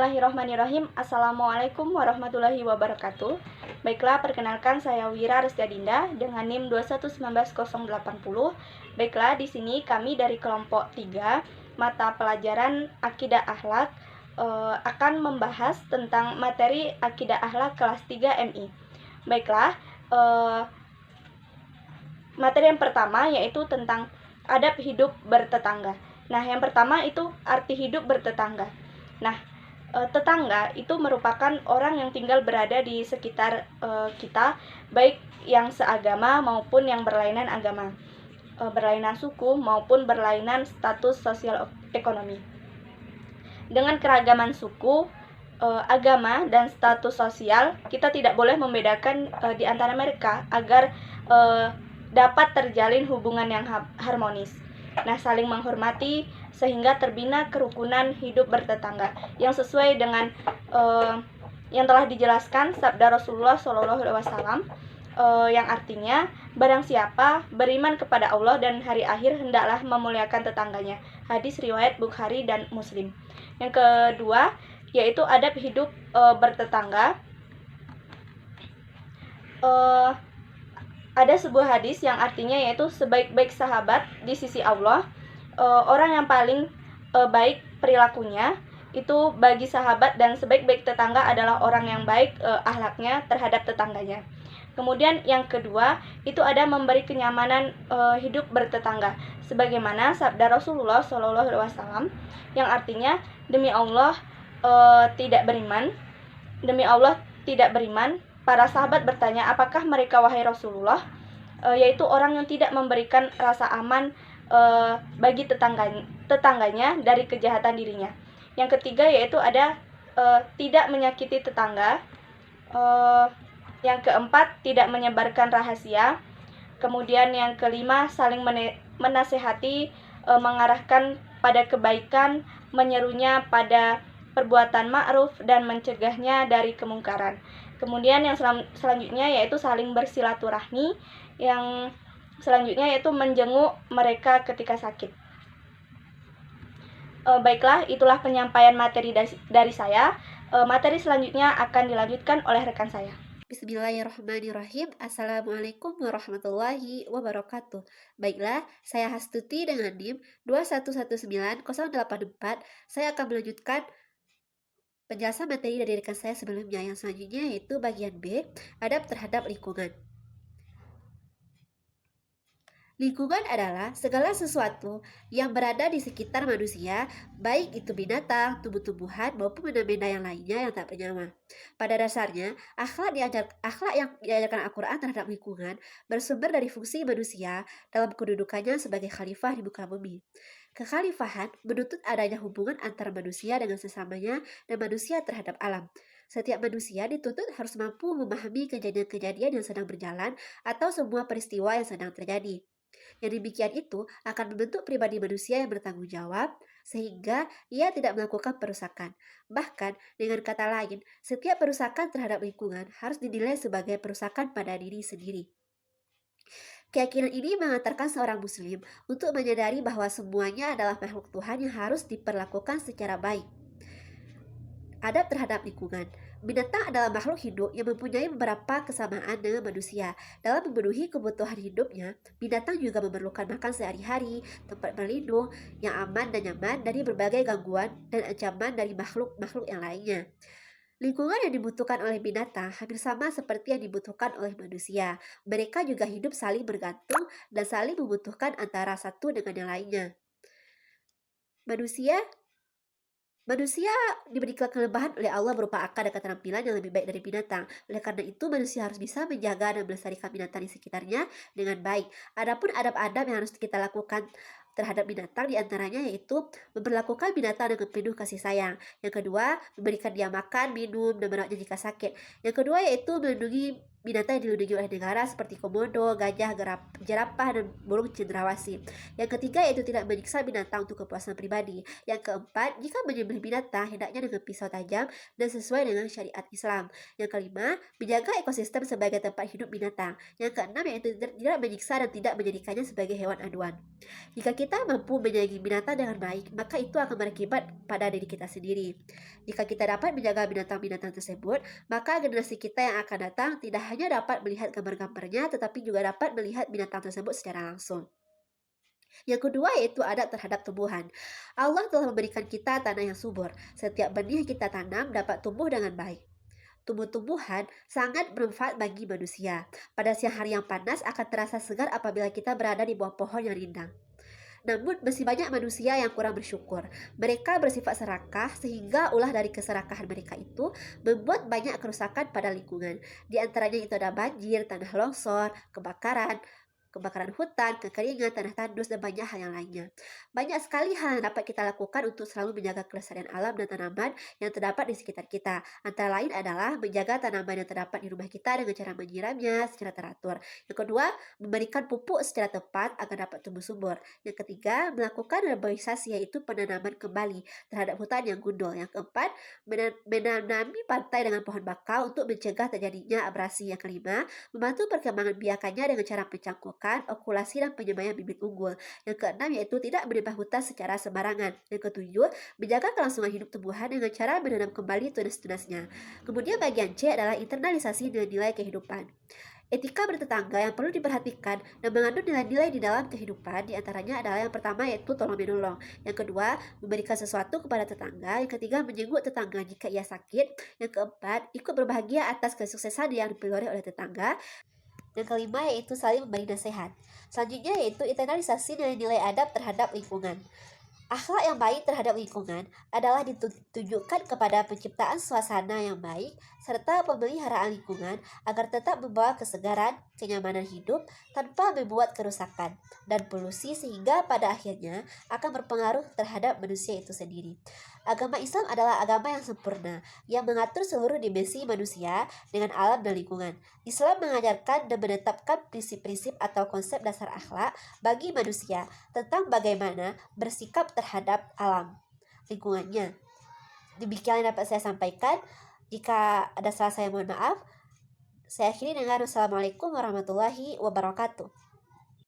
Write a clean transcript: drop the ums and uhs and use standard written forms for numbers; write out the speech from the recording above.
Bismillahirrahmanirrahim. Assalamualaikum warahmatullahi wabarakatuh. Baiklah, perkenalkan saya Wira Rusdiadinda dengan NIM 2191080. Baiklah, di sini kami dari kelompok 3 mata pelajaran Akidah Akhlak akan membahas tentang materi Akidah Akhlak kelas 3 MI. Baiklah, materi yang pertama yaitu tentang adab hidup bertetangga. Nah, yang pertama itu arti hidup bertetangga. Nah, tetangga itu merupakan orang yang tinggal berada di sekitar kita, baik yang seagama maupun yang berlainan agama, berlainan suku maupun berlainan status sosial ekonomi. Dengan keragaman suku, agama, dan status sosial, kita tidak boleh membedakan di antara mereka agar dapat terjalin hubungan yang harmonis. Nah, saling menghormati sehingga terbina kerukunan hidup bertetangga yang sesuai dengan yang telah dijelaskan sabda Rasulullah SAW, yang artinya barang siapa beriman kepada Allah dan hari akhir hendaklah memuliakan tetangganya. Hadis riwayat Bukhari dan Muslim. Yang kedua yaitu adab hidup bertetangga. Ada sebuah hadis yang artinya yaitu sebaik-baik sahabat di sisi Allah, orang yang paling baik perilakunya itu bagi sahabat, dan sebaik-baik tetangga adalah orang yang baik akhlaknya terhadap tetangganya. Kemudian yang kedua itu ada memberi kenyamanan hidup bertetangga, sebagaimana sabda Rasulullah SAW yang artinya demi Allah tidak beriman. Para sahabat bertanya, apakah mereka wahai Rasulullah? Yaitu orang yang tidak memberikan rasa aman bagi tetangganya dari kejahatan dirinya. Yang ketiga yaitu ada tidak menyakiti tetangga. Yang keempat, tidak menyebarkan rahasia. Kemudian yang kelima, saling menasehati, mengarahkan pada kebaikan, menyerunya pada perbuatan ma'ruf, dan mencegahnya dari kemungkaran. Kemudian yang selanjutnya yaitu saling bersilaturahmi. Yang selanjutnya yaitu menjenguk mereka ketika sakit. Baiklah, itulah penyampaian materi dari saya. Materi selanjutnya akan dilanjutkan oleh rekan saya. Bismillahirrahmanirrahim. Assalamualaikum warahmatullahi wabarakatuh. Baiklah, saya Hastuti dengan NIM 2119084. Saya akan melanjutkan penjelasan materi dari rekan saya sebelumnya. Yang selanjutnya yaitu bagian B, adab terhadap lingkungan. Lingkungan adalah segala sesuatu yang berada di sekitar manusia, baik itu binatang, tumbuh-tumbuhan, maupun benda-benda yang lainnya yang tak bernyawa. Pada dasarnya, akhlak yang diajarkan Al-Quran terhadap lingkungan bersumber dari fungsi manusia dalam kedudukannya sebagai khalifah di muka bumi. Kekhalifahan menuntut adanya hubungan antara manusia dengan sesamanya dan manusia terhadap alam. Setiap manusia dituntut harus mampu memahami kejadian-kejadian yang sedang berjalan atau semua peristiwa yang sedang terjadi. Yang demikian itu akan membentuk pribadi manusia yang bertanggung jawab, sehingga ia tidak melakukan perusakan. Bahkan, dengan kata lain, setiap perusakan terhadap lingkungan harus dinilai sebagai perusakan pada diri sendiri. Keyakinan ini mengantarkan seorang muslim untuk menyadari bahwa semuanya adalah makhluk Tuhan yang harus diperlakukan secara baik. Adab terhadap lingkungan. Binatang adalah makhluk hidup yang mempunyai beberapa kesamaan dengan manusia. Dalam memenuhi kebutuhan hidupnya, binatang juga memerlukan makan sehari-hari, tempat berlindung yang aman dan nyaman dari berbagai gangguan dan ancaman dari makhluk-makhluk yang lainnya. Lingkungan yang dibutuhkan oleh binatang hampir sama seperti yang dibutuhkan oleh manusia. Mereka juga hidup saling bergantung dan saling membutuhkan antara satu dengan yang lainnya. Manusia diberikan kelebihan oleh Allah berupa akal dan keterampilan yang lebih baik dari binatang. Oleh karena itu, manusia harus bisa menjaga dan melestarikan binatang di sekitarnya dengan baik. Adapun adab-adab yang harus kita lakukan terhadap binatang diantaranya yaitu memperlakukan binatang dengan penuh kasih sayang. Yang kedua, memberikan dia makan, minum, dan merawatnya jika sakit. Yang kedua yaitu melindungi binatang yang dilindungi oleh negara seperti komodo, gajah, jerapah, dan burung cendrawasih. Yang ketiga yaitu tidak menyiksa binatang untuk kepuasan pribadi. Yang keempat, jika menyembelih binatang hendaknya dengan pisau tajam dan sesuai dengan syariat Islam. Yang kelima, menjaga ekosistem sebagai tempat hidup binatang. Yang keenam yaitu tidak menyiksa dan tidak menjadikannya sebagai hewan aduan. Jika kita mampu menyayangi binatang dengan baik, maka itu akan berakibat pada diri kita sendiri. Jika kita dapat menjaga binatang-binatang tersebut, maka generasi kita yang akan datang tidak hanya dapat melihat gambar-gambarnya, tetapi juga dapat melihat binatang tersebut secara langsung. Yang kedua yaitu adab terhadap tumbuhan. Allah telah memberikan kita tanah yang subur. Setiap benih yang kita tanam dapat tumbuh dengan baik. Tumbuh-tumbuhan sangat bermanfaat bagi manusia. Pada siang hari yang panas akan terasa segar apabila kita berada di bawah pohon yang rindang. Namun masih banyak manusia yang kurang bersyukur. Mereka bersifat serakah sehingga ulah dari keserakahan mereka itu membuat banyak kerusakan pada lingkungan. Di antaranya itu ada banjir, tanah longsor, kebakaran hutan, kekeringan, tanah tandus, dan banyak hal yang lainnya. Banyak sekali hal yang dapat kita lakukan untuk selalu menjaga kelestarian alam dan tanaman yang terdapat di sekitar kita. Antara lain adalah menjaga tanaman yang terdapat di rumah kita dengan cara menyiramnya secara teratur. Yang kedua, memberikan pupuk secara tepat agar dapat tumbuh subur. Yang ketiga, melakukan reboisasi yaitu penanaman kembali terhadap hutan yang gundul. Yang keempat, menanami pantai dengan pohon bakau untuk mencegah terjadinya abrasi. Yang kelima, membantu perkembangan biakannya dengan cara mencangkukkan okulasi dan penyemaian bibit unggul. Yang keenam yaitu tidak menebang hutan secara sembarangan. Yang ketujuh, menjaga kelangsungan hidup tumbuhan dengan cara menanam kembali tunas-tunasnya. Kemudian bagian C adalah internalisasi nilai-nilai kehidupan. Etika bertetangga yang perlu diperhatikan dan mengandung nilai-nilai di dalam kehidupan diantaranya adalah yang pertama yaitu tolong-menolong, yang kedua memberikan sesuatu kepada tetangga, yang ketiga menjenguk tetangga jika ia sakit, yang keempat ikut berbahagia atas kesuksesan yang diperoleh oleh tetangga, yang kelima yaitu saling memberi nasihat. Selanjutnya yaitu internalisasi nilai-nilai adab terhadap lingkungan. Akhlak yang baik terhadap lingkungan adalah ditujukan kepada penciptaan suasana yang baik serta pemeliharaan lingkungan agar tetap membawa kesegaran, kenyamanan hidup tanpa membuat kerusakan dan polusi sehingga pada akhirnya akan berpengaruh terhadap manusia itu sendiri. Agama Islam adalah agama yang sempurna yang mengatur seluruh dimensi manusia dengan alam dan lingkungan. Islam mengajarkan dan menetapkan prinsip-prinsip atau konsep dasar akhlak bagi manusia tentang bagaimana bersikap terhadap alam lingkungannya. Demikian yang dapat saya sampaikan. Jika ada salah saya mohon maaf. Saya akhiri dengan wassalamualaikum warahmatullahi wabarakatuh.